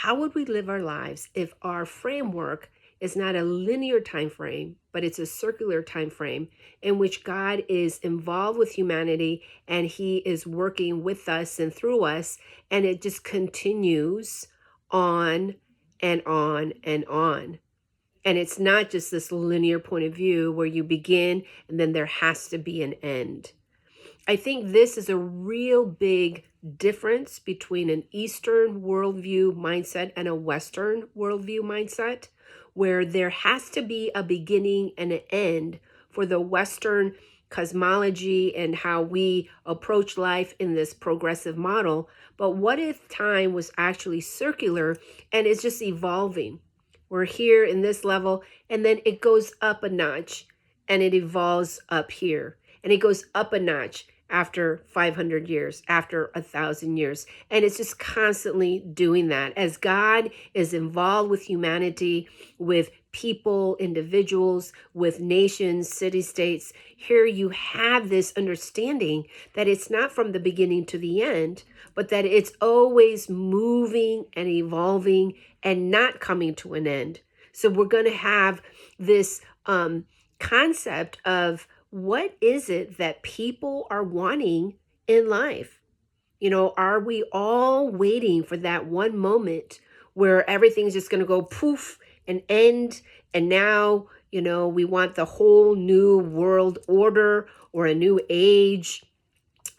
how would we live our lives if our framework is not a linear time frame, but it's a circular time frame in which God is involved with humanity and he is working with us and through us, and it just continues on and on and on. And it's not just this linear point of view where you begin and then there has to be an end. I think this is a real big difference between an Eastern worldview mindset and a Western worldview mindset, where there has to be a beginning and an end for the Western cosmology and how we approach life in this progressive model. But what if time was actually circular and it's just evolving? We're here in this level, and then it goes up a notch and it evolves up here, and it goes up a notch after 500 years, after 1,000 years. And it's just constantly doing that as God is involved with humanity, with people, individuals, with nations, city states. Here you have this understanding that it's not from the beginning to the end, but that it's always moving and evolving and not coming to an end. So we're going to have this concept of what is it that people are wanting in life? Are we all waiting for that one moment where everything's just going to go poof and end? And now, we want the whole new world order or a new age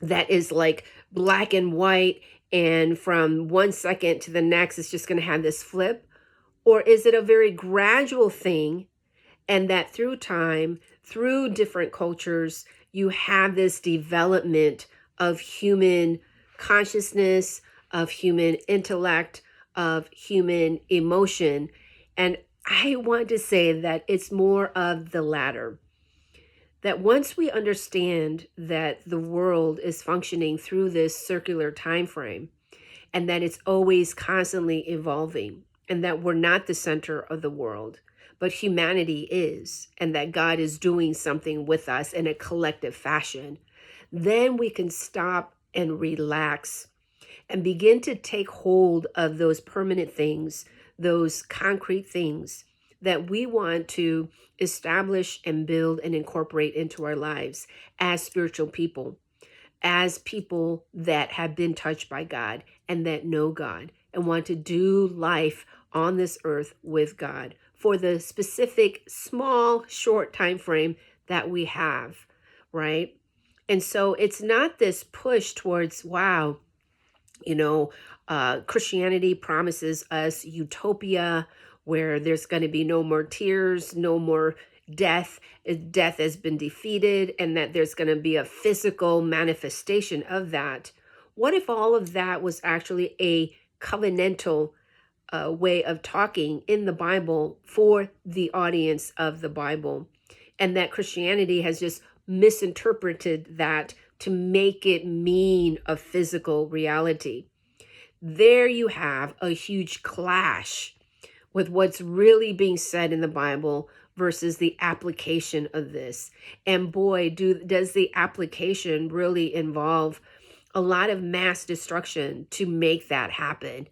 that is like black and white. And from 1 second to the next, it's just going to have this flip. Or is it a very gradual thing? And that through time, through different cultures, you have this development of human consciousness, of human intellect, of human emotion. And I want to say that it's more of the latter. That once we understand that the world is functioning through this circular time frame, and that it's always constantly evolving, and that we're not the center of the world, but humanity is, and that God is doing something with us in a collective fashion, then we can stop and relax and begin to take hold of those permanent things, those concrete things that we want to establish and build and incorporate into our lives as spiritual people, as people that have been touched by God and that know God and want to do life on this earth with God for the specific small short time frame that we have, right? And so it's not this push towards, wow, Christianity promises us utopia where there's going to be no more tears, no more death. Death has been defeated, and that there's going to be a physical manifestation of that. What if all of that was actually a covenantal way of talking in the Bible for the audience of the Bible, and that Christianity has just misinterpreted that to make it mean a physical reality? There you have a huge clash with what's really being said in the Bible versus the application of this. And boy, does the application really involve a lot of mass destruction to make that happen.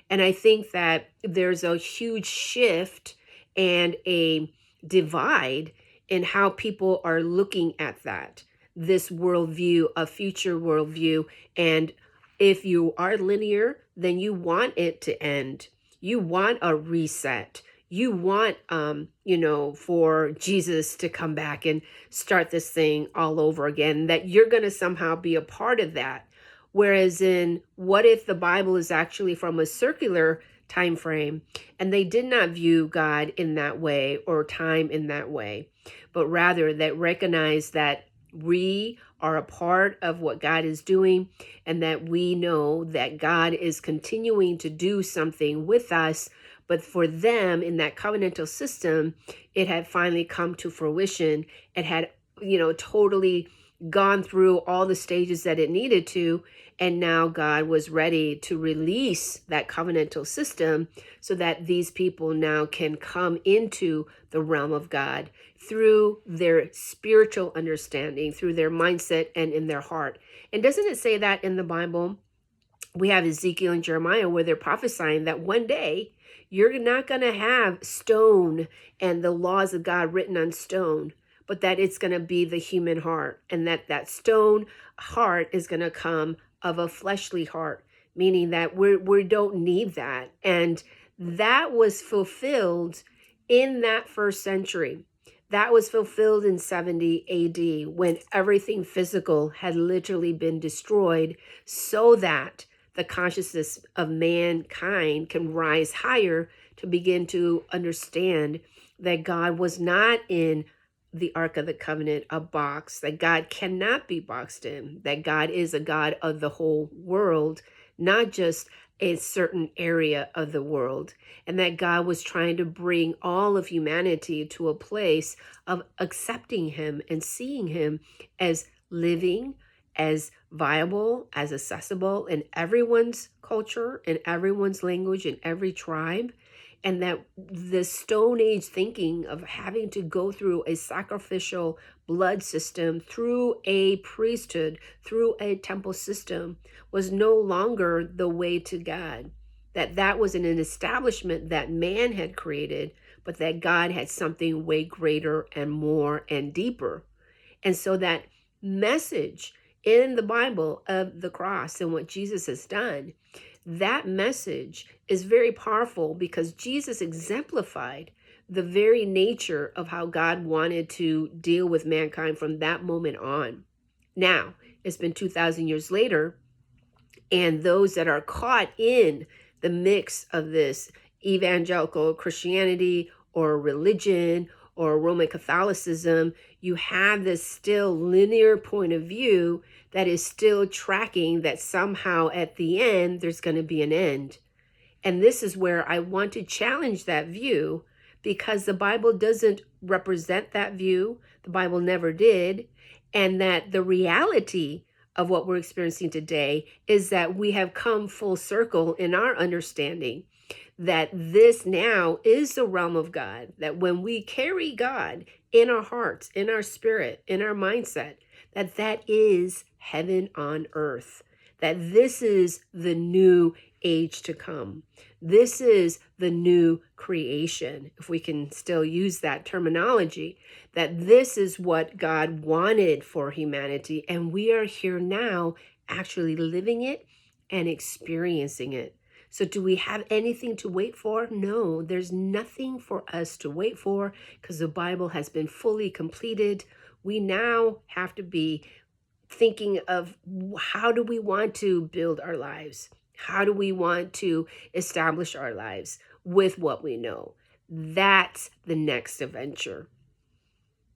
And I think that there's a huge shift and a divide in how people are looking at that, this worldview, a future worldview. And if you are linear, then you want it to end. You want a reset. You want, for Jesus to come back and start this thing all over again, that you're going to somehow be a part of that. Whereas in what if the Bible is actually from a circular time frame and they did not view God in that way or time in that way, but rather that recognize that we are a part of what God is doing, and that we know that God is continuing to do something with us. But for them in that covenantal system, it had finally come to fruition. It had, totally gone through all the stages that it needed to. And now God was ready to release that covenantal system so that these people now can come into the realm of God through their spiritual understanding, through their mindset and in their heart. And doesn't it say that in the Bible? We have Ezekiel and Jeremiah where they're prophesying that one day you're not going to have stone and the laws of God written on stone, but that it's going to be the human heart, and that stone heart is going to come of a fleshly heart, meaning that we don't need that. And that was fulfilled in that first century. That was fulfilled in 70 AD when everything physical had literally been destroyed so that the consciousness of mankind can rise higher to begin to understand that God was not in the Ark of the Covenant, a box, that God cannot be boxed in, that God is a God of the whole world, not just a certain area of the world, and that God was trying to bring all of humanity to a place of accepting him and seeing him as living, as viable, as accessible in everyone's culture, in everyone's language, in every tribe. And that the Stone Age thinking of having to go through a sacrificial blood system, through a priesthood, through a temple system, was no longer the way to God. That was an establishment that man had created, but that God had something way greater and more and deeper. And so that message in the Bible of the cross and what Jesus has done, that message is very powerful because Jesus exemplified the very nature of how God wanted to deal with mankind from that moment on. Now, it's been 2,000 years later, and those that are caught in the mix of this evangelical Christianity or religion or Roman Catholicism, you have this still linear point of view that is still tracking that somehow at the end there's going to be an end. And this is where I want to challenge that view, because the Bible doesn't represent that view. The Bible never did. And that the reality of what we're experiencing today is that we have come full circle in our understanding that this now is the realm of God, that when we carry God in our hearts, in our spirit, in our mindset, that is heaven on earth, that this is the new age to come. This is the new creation, if we can still use that terminology, that this is what God wanted for humanity. And we are here now actually living it and experiencing it. So do we have anything to wait for? No, there's nothing for us to wait for because the Bible has been fully completed. We now have to be thinking of how do we want to build our lives? How do we want to establish our lives with what we know? That's the next adventure.